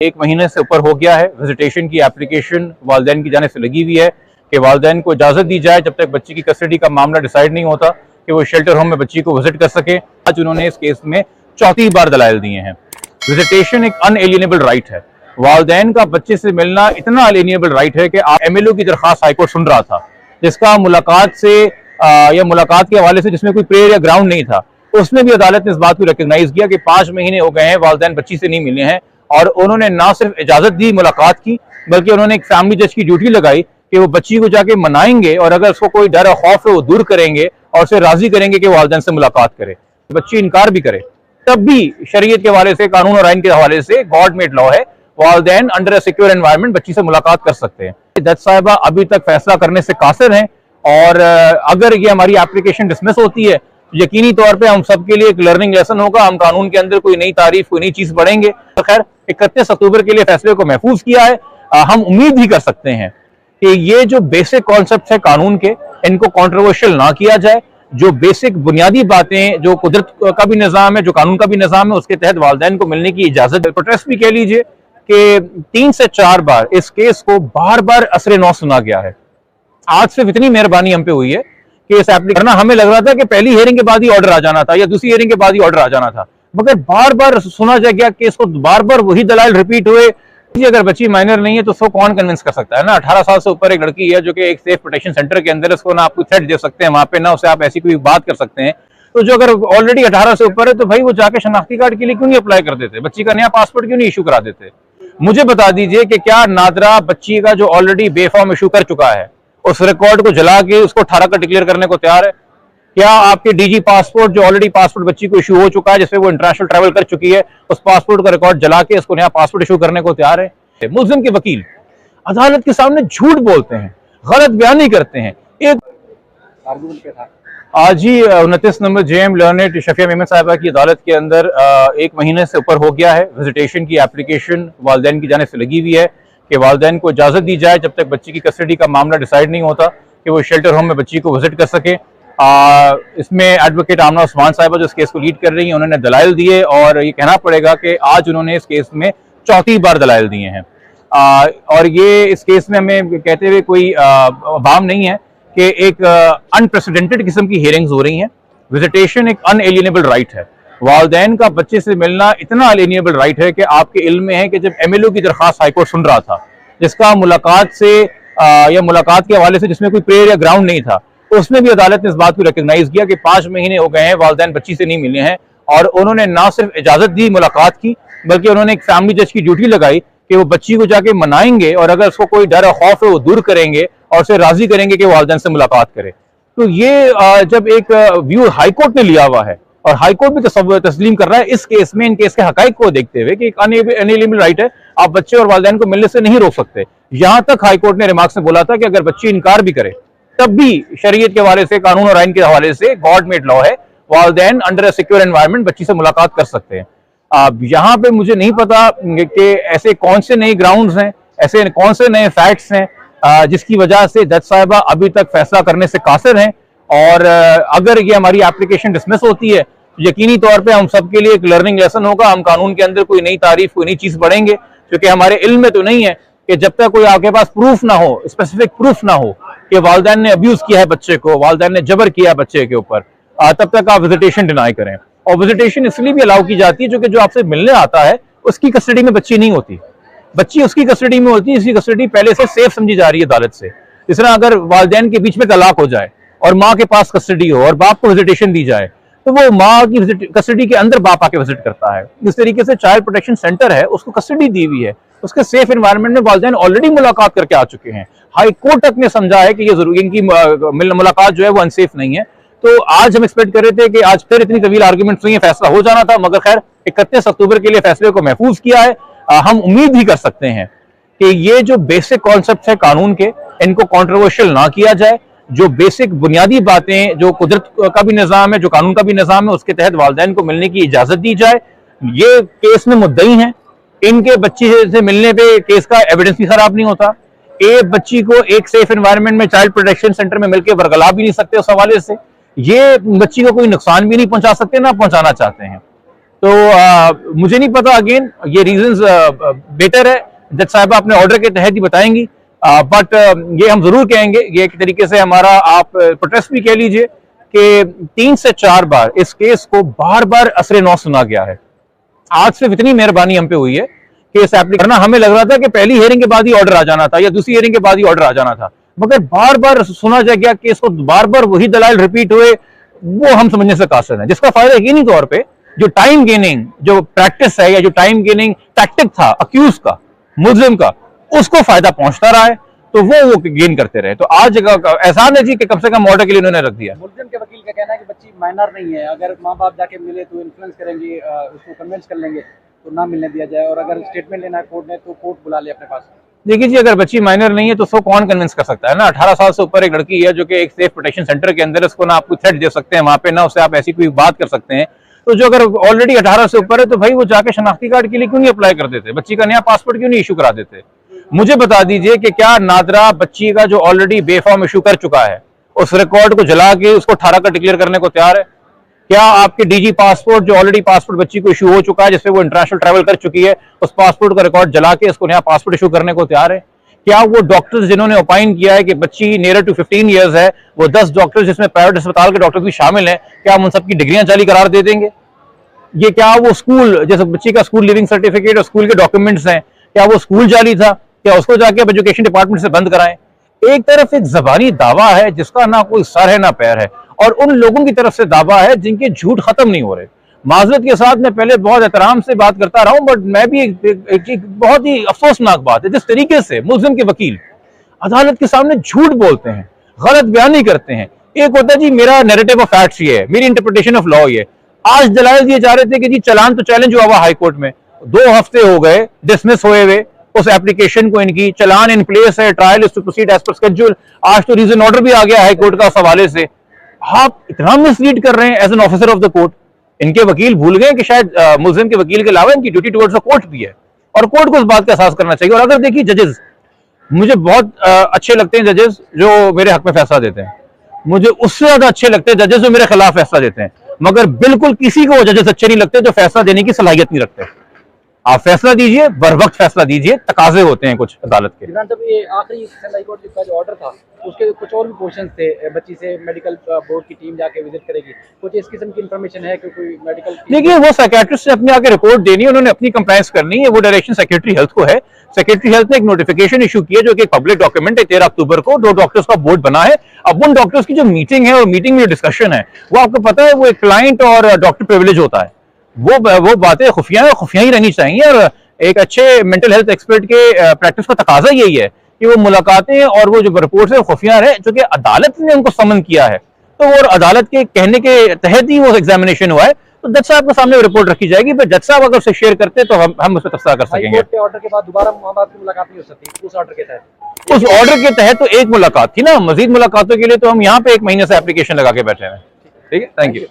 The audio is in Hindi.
एक महीने से ऊपर हो गया है। विजिटेशन की एप्लीकेशन वालिदैन की जाने से लगी हुई है कि वालिदैन को इजाज़त दी जाए जब तक बच्ची की कस्टडी का मामला डिसाइड नहीं होता कि वो शेल्टर होम में बच्ची को विजिट कर सके। आज उन्होंने इस केस में चौथी बार दलाइल दिए हैं। विजिटेशन एक अनएलिएनेबल राइट है। वालिदैन का बच्चे से मिलना इतना अनएलिएनेबल राइट है कि MLO की दरखास्त हाईकोर्ट सुन रहा था, जिसका मुलाकात से या मुलाकात के हवाले से जिसमें कोई प्रेयर या ग्राउंड नहीं था, उसमें भी अदालत ने इस बात को रिकॉग्नाइज किया कि 5 महीने हो गए हैं वालिदैन बच्ची से नहीं मिले हैं, और उन्होंने ना सिर्फ इजाजत दी मुलाकात की, बल्कि उन्होंने एक फैमिली जज की ड्यूटी लगाई कि वो बच्ची को जाके मनाएंगे और अगर उसको कोई डर और खौफ है वो दूर करेंगे और उसे राजी करेंगे कि वालिदैन से मुलाकात करे। बच्ची इनकार भी करे तब भी शरीयत के हवाले से, कानून और आइन के हवाले से गॉड मेड लॉ है, वालिदैन अंडर अ सिक्योर एनवायरनमेंट बच्ची से मुलाकात कर सकते हैं। जज साहिबा अभी तक फैसला करने से कासिर हैं, और अगर ये हमारी एप्लीकेशन डिसमिस होती है यकीनी तौर पे हम सबके लिए एक लर्निंग लेसन होगा। हम कानून के अंदर कोई नई तारीफ, कोई नई चीज पढ़ेंगे। तो खैर 31 अक्टूबर के लिए फैसले को महफूज किया है। हम उम्मीद भी कर सकते हैं कि ये जो बेसिक कॉन्सेप्ट है कानून के, इनको कंट्रोवर्शियल ना किया जाए। जो बेसिक बुनियादी बातें, जो कुदरत का भी निज़ाम है, जो कानून का भी निज़ाम है, उसके तहत वालिदैन को मिलने की इजाजत। प्रोटेस्ट भी कह लीजिए कि 3 से 4 बार इस केस को बार बार असरे नौ सुना गया है। आज सिर्फ इतनी मेहरबानी हम पे हुई है कि इस एप्लीकेशन, हमें लग रहा था कि पहली हियरिंग के बाद ही ऑर्डर आ जाना था या दूसरी हियरिंग के बाद ही ऑर्डर आ जाना था, मगर बार बार सुना जा गया कि इसको बार बार वही दलाइल रिपीट हुए। अगर बच्ची माइनर नहीं है तो उसको कौन कन्विंस कर सकता है ना। 18 साल से ऊपर एक लड़की है जो कि एक सेफ प्रोटेक्शन सेंटर के अंदर, उसको ना आप थ्रेट दे सकते हैं वहां पे, ना उसे आप ऐसी कोई बात कर सकते हैं। तो जो अगर ऑलरेडी 18 से ऊपर है तो भाई वो जाके शनाख्ती कार्ड के लिए क्यों नहीं अप्लाई कर देते, बच्ची का नया पासपोर्ट क्यों नहीं इशू करा देते। मुझे बता दीजिए कि क्या नादरा बच्ची का जो ऑलरेडी बेफॉर्म इशू कर चुका है उस रिकॉर्ड को जला के उसको 18 का डिक्लेयर करने को तैयार है? क्या आपके DG पासपोर्ट, जो ऑलरेडी पासपोर्ट बच्ची को इशू हो चुका है, जिससे वो इंटरनेशनल ट्रैवल कर चुकी है, उस पासपोर्ट का रिकॉर्ड जला के उसको नया पासपोर्ट इशू करने को तैयार है? मुल्जिम के वकील अदालत के सामने झूठ बोलते हैं, गलत बयानी करते हैं। एक आर्गुमेंट पे था आज ही 29 number JM learned Shafiya Memon साहिबा की अदालत के अंदर 1 महीने से ऊपर हो गया है। विजिटेशन की एप्लीकेशन वालिदैन की जाने से लगी हुई है कि वालिदैन को इजाजत दी जाए जब तक बच्ची की कस्टडी का मामला डिसाइड नहीं होता कि वो शेल्टर होम में बच्ची को विजिट कर सके। इसमें एडवोकेट आमना उस्मान साहिबा जो इस केस को लीड कर रही हैं, उन्होंने दलाइल दिए, और ये कहना पड़ेगा कि आज उन्होंने इस केस में चौथी बार दलाइल दिए हैं। और ये इस केस में हमें कहते हुए कोई बाम नहीं है कि एक अनप्रेसिडेंटेड किस्म की हियरिंग्स हो रही हैं। विजिटेशन एक अनएलिएनेबल राइट है। वालिदैन का बच्चे से मिलना इतना अनएलिएनेबल राइट है कि आपके इल्म में है कि जब MLO की दरखास्त हाईकोर्ट सुन रहा था, जिसका मुलाकात से या मुलाकात के हवाले से जिसमें कोई प्रेयर या ग्राउंड नहीं था, उसमें भी अदालत ने इस बात को रिकॉग्नाइज किया कि 5 महीने हो गए हैं वालिदैन बच्ची से नहीं मिले हैं, और उन्होंने ना सिर्फ इजाजत दी मुलाकात की, बल्कि उन्होंने एक फैमिली जज की ड्यूटी लगाई कि वो बच्ची को जाके मनाएंगे और अगर उसको कोई डर और खौफ है वो दूर करेंगे और उसे राजी करेंगे कि वालिदैन से मुलाकात करे। तो ये जब एक व्यू हाईकोर्ट ने लिया हुआ है और हाईकोर्ट भी तस्लीम कर रहा है इस केस में, इन केस के हकाइक को देखते हुए कि एक अनएलिएनेबल राइट है, आप बच्चे और वालिदैन को मिलने से नहीं रोक सकते। यहां तक हाईकोर्ट ने रिमार्क्स में बोला था कि अगर बच्ची इनकार भी करे तब भी शरीयत के हवाले से, कानून और आइन के हवाले से गॉड मेड लॉ है, वालिदैन अंडर अ सिक्योर एनवायरनमेंट बच्ची से मुलाकात कर सकते हैं। यहाँ पे मुझे नहीं पता कि ऐसे कौन से नए ग्राउंड्स हैं, ऐसे कौन से नए फैक्ट्स हैं जिसकी वजह से जज साहिबा अभी तक फैसला करने से कासिर हैं। और अगर ये हमारी एप्लीकेशन डिसमिस होती है यकीनी तौर पे हम सबके लिए एक लर्निंग लेसन होगा। हम कानून के अंदर कोई नई तारीफ, कोई नई चीज पढ़ेंगे, क्योंकि हमारे इल्म में तो नहीं है कि जब तक कोई आपके पास प्रूफ ना हो, स्पेसिफिक प्रूफ ना हो कि वालिदैन ने अब्यूज किया है बच्चे को, वालिदैन ने जबर किया बच्चे के ऊपर, तब तक आप विजिटेशन डिनाई करें। और विजिटेशन इसलिए भी अलाउ की जाती है जो आपसे मिलने आता है उसकी कस्टडी में बच्ची नहीं होती, बच्ची उसकी कस्टडी में होती है, उसकी कस्टडी पहले से सेफ समझी जा रही है अदालत से। इस तरह अगर वालिदैन के बीच में तलाक हो जाए और माँ के पास कस्टडी हो और बाप को विजिटेशन दी जाए, तो वो माँ की कस्टडी के अंदर बाप आके विजिट करता है। इस तरीके से चाइल्ड प्रोटेक्शन सेंटर है, उसको कस्टडी दी हुई है, उसके सेफ एनवायरनमेंट में वालिदैन ऑलरेडी मुलाकात करके आ चुके हैं। हाई कोर्ट तक ने समझा है कि ये जरूरी, इनकी मुलाकात जो है वो अनसेफ नहीं है। तो आज हम एक्सपेक्ट कर रहे थे कि आज फिर इतनी तवील आर्गुमेंट्स हुई, फैसला हो जाना था, मगर खैर 31 अक्टूबर के लिए फैसले को महफूज किया है। हम उम्मीद ही कर सकते हैं कि ये जो बेसिक कॉन्सेप्ट है कानून के, इनको कंट्रोवर्शियल ना किया जाए। जो बेसिक बुनियादी बातें, जो कुदरत का भी निज़ाम है, जो कानून का भी निज़ाम है, उसके तहत वालिदैन को मिलने की इजाजत दी जाए। ये केस में मुद्दई हैं, इनके बच्ची से मिलने पे केस का एविडेंस भी खराब नहीं होता। एक बच्ची को एक सेफ एनवायरनमेंट में चाइल्ड प्रोटेक्शन सेंटर में मिलकर बरगला भी नहीं सकते उस हवाले से। ये बच्ची को कोई नुकसान भी नहीं पहुंचा सकते, ना पहुंचाना चाहते हैं। तो मुझे नहीं पता, अगेन ये रीजंस बेटर है जज साहिबा अपने ऑर्डर के तहत ही बताएंगी, बट ये हम जरूर कहेंगे, ये एक तरीके से हमारा आप प्रोटेस्ट भी कह लीजिए कि 3 से 4 बार इस केस को बार बार असरे नौ सुना गया है। आज सिर्फ इतनी मेहरबानी हम पे हुई है कि इस एप्लीकेशन, हमें लग रहा था कि पहली हियरिंग के बाद ही ऑर्डर आ जाना था या दूसरी हियरिंग के बाद ही ऑर्डर आ जाना था, मगर बार बार सुना जा गया केस को, बार बार वही दलाल रिपीट हुए, वो हम समझने से कासिर है। जिसका फायदा यकीनी तौर पे जो टाइम गेनिंग जो प्रैक्टिस है या जो टाइम गेनिंग टैक्टिक था अक्यूज का, मुजरिम का, उसको फायदा पहुंचता रहा है, तो वो गेन करते रहे। तो आज एहसान है जी कि कम से कम ऑर्डर के लिए उन्होंने रख दिया। मुलजिम के वकील का कहना है कि बच्ची माइनर नहीं है, अगर माँ बाप जाके मिले तो इन्फ्लुएंस करेंगे, उसको कन्विंस कर लेंगे तो ना मिलने दिया जाए, और अगर स्टेटमेंट लेना है कोर्ट ने तो कोर्ट बुला ले अपने पास। देखिए जी, अगर बच्ची माइनर नहीं है तो उसको कौन कन्विंस कर सकता है ना। 18 साल से ऊपर एक लड़की है जो कि एक सेफ प्रोटेक्शन सेंटर के अंदर, उसको ना आप कोई थ्रेट दे सकते हैं वहां पे, ना उससे आप ऐसी कोई बात कर सकते हैं। तो जो अगर ऑलरेडी 18 से ऊपर है तो भाई वो जाके शनाख्ती कार्ड के लिए क्यों नहीं अप्लाई कर देते, बच्ची का नया पासपोर्ट क्यों नहीं इशू करा देते। मुझे बता दीजिए कि क्या नादरा बच्ची का जो ऑलरेडी बेफॉर्म इशू कर चुका है उस रिकॉर्ड को जला के उसको 18 का डिक्लेयर करने को तैयार है? क्या आपके डीजी पासपोर्ट जो ऑलरेडी पासपोर्ट बच्ची को इशू हो चुका है, जिससे वो इंटरनेशनल ट्रैवल कर चुकी है, उस पासपोर्ट का रिकॉर्ड जला के उसको नया पासपोर्ट इशू करने को तैयार है? क्या वो डॉक्टर्स जिन्होंने ओपाइन किया है कि बच्ची नियर टू 15 ईयर्स है, वो 10 डॉक्टर्स जिसमें प्राइवेट अस्पताल के डॉक्टर भी शामिल हैं, क्या हम उन सबकी डिग्रियां जाली करार दे देंगे? ये क्या वो स्कूल, जैसे बच्ची का स्कूल लिविंग सर्टिफिकेट और स्कूल के डॉक्यूमेंट्स हैं, क्या वो स्कूल जाली था? क्या उसको जाके अब एजुकेशन डिपार्टमेंट से बंद कराएं? एक तरफ एक जबानी दावा है जिसका ना कोई सर है ना पैर है, और उन लोगों की तरफ से दावा है जिनके झूठ खत्म नहीं हो रहे। माजरत के साथ मैं पहले बहुत एहतराम से बात करता रहा हूं, बट मैं भी एक बहुत ही अफसोसनाक बात है जिस तरीके से मुल्जिम के वकील अदालत के सामने झूठ बोलते हैं, गलत बयानी करते हैं। एक होता है जी मेरा नैरेटिव ऑफ फैक्ट्स ये है, मेरी इंटरप्रिटेशन ऑफ लॉ ये है। आज दलाल दिए जा रहे थे कि जी चलान तो चैलेंज हुआ हुआ हाई कोर्ट में, 2 हफ्ते हो गए डिसमिस हुए हुए उस एप्लीकेशन को, इनकी चलान इन प्लेस है, trial is to proceed as per schedule. आज तो रीजन ऑर्डर भी आ गया हाई कोर्ट का उस हवाले से। आप इतना मिसलीड कर रहे हैं as an officer of the court. इनके वकील भूल गए कि शायद मुल्जिम के वकील के अलावा इनकी ड्यूटी टुवर्ड्स द कोर्ट भी है, और कोर्ट को इस बात का एहसास करना चाहिए। और अगर देखिए जजेस, मुझे बहुत अच्छे लगते हैं जजेस जो मेरे हक में फैसला देते हैं, मुझे उससे ज्यादा अच्छे लगते हैं जजेस जो मेरे खिलाफ फैसला देते हैं, मगर बिल्कुल किसी को वो जजेस अच्छे नहीं लगते जो फैसला देने की सलाहियत नहीं रखते। आप फैसला दीजिए, बर वक्त फैसला दीजिए, तकाजे होते हैं कुछ अदालत के। जब ये आखिरी हाई कोर्ट का जो ऑर्डर था उसके कुछ और भी क्वेश्चन थे, बच्ची से मेडिकल बोर्ड की टीम जाके विजिट करेगी, कुछ इस किस्म की इंफॉर्मेशन है कि कोई मेडिकल? देखिए वो साइकियाट्रिस्ट ने अपने आके रिपोर्ट देनी है, उन्होंने अपनी कंप्लायंस करनी है, वो डायरेक्शन सेक्रेटरी हेल्थ को है। सेक्रेटरी हेल्थ ने एक नोटिफिकेशन इशू किया जो कि एक पब्लिक डॉक्यूमेंट है, 13 अक्टूबर को 2 डॉक्टर्स का बोर्ड बना है। अब उन डॉक्टर्स की जो मीटिंग है और मीटिंग में जो डिस्कशन है वो आपको पता है, वो एक क्लाइंट और डॉक्टर प्रिविलेज होता है, वो बातें खुफिया है, खुफिया ही रहनी चाहिए। और एक अच्छे मेंटल हेल्थ एक्सपर्ट के प्रैक्टिस का तकाजा यही है कि वो मुलाकातें और वो जो रिपोर्ट है खुफिया रहे, जो कि अदालत ने उनको समन किया है, तो वो अदालत के कहने के तहत ही वो एग्जामिनेशन हुआ है। तो जज साहब के सामने रिपोर्ट रखी जाएगी, पर जज साहब अगर उसे शेयर करते तो हम उस पर तफसील कर सकेंगे। ऑर्डर के बाद दोबारा माँ बाप की मुलाकात नहीं हो सकती उस ऑर्डर के तहत? उस ऑर्डर के तहत तो एक मुलाकात थी ना, मजीद मुलाकातों के लिए तो हम यहाँ पे 1 महीने से एप्लीकेशन लगा के बैठे हैं। ठीक है, थैंक यू।